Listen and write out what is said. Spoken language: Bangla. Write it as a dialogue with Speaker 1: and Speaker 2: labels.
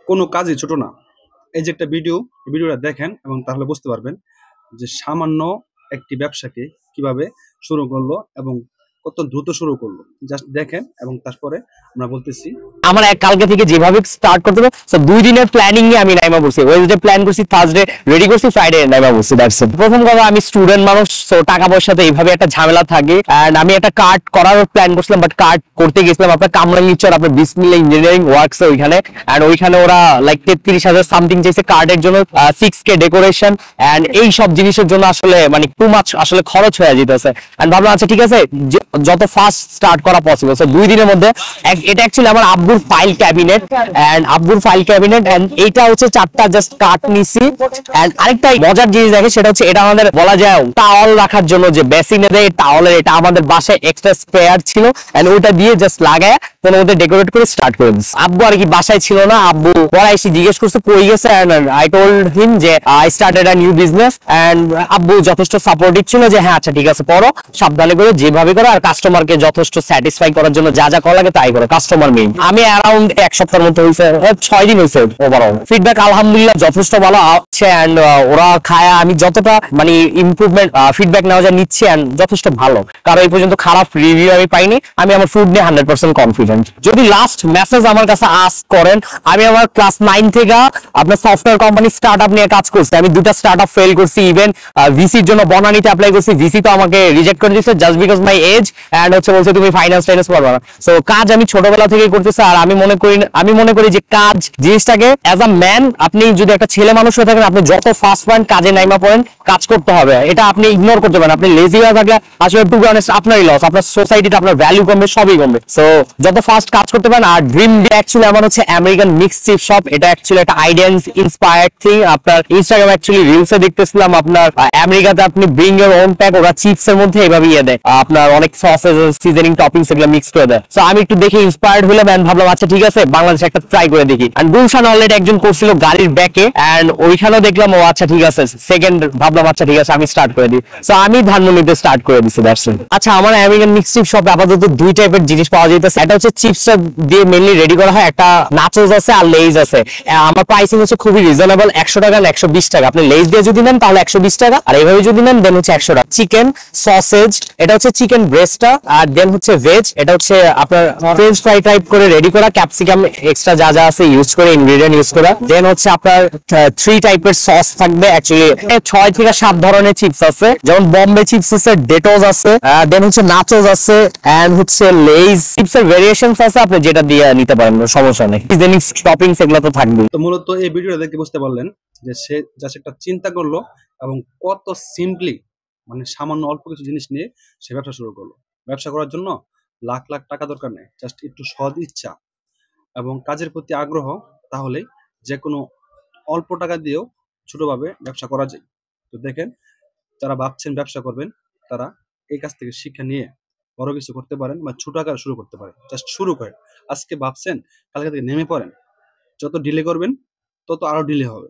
Speaker 1: কোনো কাজই ছোট না। এই যে একটা ভিডিওটা দেখেন এবং তাহলে বুঝতে পারবেন যে সামান্য একটি ব্যবসাকে কিভাবে শুরু করলো এবং কত দ্রুত শুরু করলো। জাস্ট দেখেন এবং তারপরে আমরা বলতেছি।
Speaker 2: আমার কালকে থেকে যেভাবে স্টার্ট করতে হবে, সো 2 দিনের প্ল্যানিং নিয়ে আমি নাইমা বলছি। ওয়েডনেসডে প্ল্যান করছি, থার্সডে রেডি করছি, ফ্রাইডে নাইমা বলছি। That's it. প্রথম কথা, আমি স্টুডেন্ট মানুষ, সো টাকা পয়সাতে এইভাবে একটা ঝামেলা থাকে। এন্ড আমি একটা কার্ড করার প্ল্যান করছিলাম, বাট কার্ড করতে গেছিলাম আপনার কামরাঙ্গীরচর, আপনার বিসমিল্লাহ ইঞ্জিনিয়ারিং ওয়ার্কস ওইখানে। এন্ড ওইখানে ওরা লাইক 33,000 সামথিং চাইছে কার্ডের জন্য, 6K ডেকোরেশন এন্ড এই সব জিনিসের জন্য আসলে মানে টু মাচ আসলে খরচ হয়ে যেতেছে। এন্ড ভাবলাম আচ্ছা ঠিক আছে, যত ফাস্ট স্টার্ট করা পসিবল। সো 2 দিনের মধ্যে এটা অ্যাকচুয়ালি আমার আব্বুর ফাইল ক্যাবিনেট এন্ড এইটা হচ্ছে 4টা জাস্ট কাট নিছি। এন্ড আরেকটা মজার জিনিস দেখে, সেটা হচ্ছে এটা আমাদের বলা যায় টাওয়াল রাখার জন্য যে বেসিনে দেয় টাওয়ালের, এটা আমাদের বাসায় এক্সট্রা স্পেয়ার ছিল। এন্ড ওটা দিয়ে জাস্ট লাগায় then ওদের ডেকোরেট করে স্টার্ট করে দিচ্ছি। আব্বু আর কি বাসায় ছিল না, আব্বু পরে এসে জিজ্ঞেস করছে কই গেছে, এন্ড আই টোল্ড হিম যে I started a new business. And আব্বু যথেষ্ট সাপোর্টিভ ছিল যে হ্যাঁ আচ্ছা ঠিক আছে করো, সাবধানে করে যেভাবে করো, আর কাস্টমারকে যথেষ্ট স্যাটিসফাই করার জন্য যা যা করা লাগে তাই করো, কাস্টমার মেইন। আমি অ্যারাউন্ড 1 সপ্তাহের মতো হয়েছে, 6 দিন হয়েছে ওভারঅল। ফিডব্যাক আলহামদুলিল্লাহ যথেষ্ট ভালো আছে। এন্ড ওরা খায়, আমি যতটা মানে ইমপ্রুভমেন্ট ফিডব্যাক নেওয়া যায় নিচ্ছি, এন্ড যথেষ্ট ভালো, কারণ এই পর্যন্ত খারাপ রিভিউ আমি পাইনি। আমি আমার ফুড নিয়ে 100% কনফিডেন্ট। যদি লাস্ট মেসেজ আমার কাছে আস্ক করেন, আমি আমার ক্লাস 9 থেকে আপনার সফটওয়্যার কোম্পানি স্টার্টআপ নিয়ে কাজ করছি। আমি 2টা স্টার্টআপ ফেল করছি, ইভেন ভিসির জন্য বনানীতে অ্যাপ্লাই করছি, ভিসি তো আমাকে রিজেক্ট করে দিয়েছে just because my age. And হচ্ছে বলছে তুমি ফাইন্যান্স পারবে না। সো কাজ আমি ছোটবেলা থেকেই করতেছি। আর আমি মনে করি যে কাজ জিনিসটাকে অ্যাজ আ ম্যান, আপনি যদি একটা ছেলে মানুষ হয়ে থাকেন, আপনি যত ফার্স্ট পয়েন্ট কাজে নাইমা পড়েন, কাজ করতে হবে, এটা আপনি ইগনোর করতে পারেন। আপনি লেজি হয়ে থাকলে আসলে টু বি অনেস্ট আপনারই লস, আপনার সোসাইটিতে আপনার ভ্যালু কমবে, সবই কমবে। সো যত ফার্স্ট কাজ করতে পারেন। আর ড্রিম অ্যাকচুয়ালি আমার হচ্ছে আমেরিকান মিক্স চিপ শপ। এটা অ্যাকচুয়ালি একটা আইডিয়া ইন্সপায়ার্ড থিং। আপনার ইনস্টাগ্রাম অ্যাকচুয়ালি রিলসে দেখতেছিলাম, আপনার আমেরিকাতে আপনি ব্রিং ইওর ওন প্যাক, ওরা চিপস এর মধ্যে এভাবে দেয়, আপনার অনেক সসেস সিজনিং টপিংস এগুলো মিক্স করে দেয়। সো আমি একটু দেখে ইন্সপায়ার্ড হলাম এন্ড ভাবলাম আচ্ছা ঠিক আছে বাংলাদেশে একটা ট্রাই করে দেখি। এন্ড গুলশান অলরেডি একজন করছিল গাড়ির ব্যাকে, এন্ড ওইখানেও দেখলাম ও আচ্ছা ঠিক আছে, সেকেন্ড ভাবলাম আচ্ছা ঠিক আছে আমি স্টার্ট করে দিই। সো আমি ধানমন্ডিতে স্টার্ট করে দিচ্ছি। That's it. আচ্ছা, আমার আমেরিকান মিক্স চিপ শপে আপাতত 2 টাইপের জিনিস পাওয়া যাইতেছে। এটা হচ্ছে চিপসটা দিয়ে মেইনলি রেডি করা হয়, একটা নাচোস আছে আর লেইজ আছে। আমার প্রাইসিং হচ্ছে খুবই রিজনেবল, 100 টাকা আর 120 টাকা। আপনি লেইজ দিয়ে যদি নেন তাহলে 120 টাকা, আর এইভাবে যদি নেন দেন হচ্ছে 100 টাকা। চিকেন সসেজ, এটা হচ্ছে চিকেন ব্রেস্টটা, আর দেন হচ্ছে ভেজ, এটা হচ্ছে আপনার ফ্রেঞ্চ ফ্রাই টাইপ করে রেডি করা, ক্যাপসিকাম এক্সট্রা যা যা আছে ইউজ করে, ইনগ্রেডিয়েন্ট ইউজ করা। দেন হচ্ছে আপনার 3 টাইপের সস থাকবে, অ্যাকচুয়ালি 6 থেকে 7 ধরনের চিপস আছে, যেমন বম্বে চিপস আছে, ডেটোস আছে, দেন হচ্ছে নাচোস আছে, এন্ড হচ্ছে লেইজ চিপসের ভেরিয়েশনস আছে, আপনি যেটা দিয়ে নিতে পারেন, সমস্যা নেই। সিজনিং টপিংস এগুলো তো থাকবেই।
Speaker 1: তো মূলত এই ভিডিওটা দেখে বুঝতে পারলেন যে সে জাস্ট একটা চিন্তা করলো এবং কত সিম্পলি মানে সামান্য অল্প কিছু জিনিস নিয়ে সে ব্যবসা শুরু করলো। ব্যবসা করার জন্য লাখ লাখ টাকা দরকার নেই, জাস্ট একটু সৎ ইচ্ছা এবং কাজের প্রতি আগ্রহ, তাহলেই যে কোনো অল্প টাকা দিয়েও ছোটভাবে ব্যবসা করা যায়। তো দেখেন, যারা ভাবছেন ব্যবসা করবেন তারা এই কাজ থেকে শিক্ষা নিয়ে বড় কিছু করতে পারেন বা ছোট আকারে শুরু করতে পারেন। জাস্ট শুরু করেন। আজকে ভাবছেন, কালকে থেকে নেমে পড়েন। যত ডিলে করবেন তত আরো ডিলে হবে।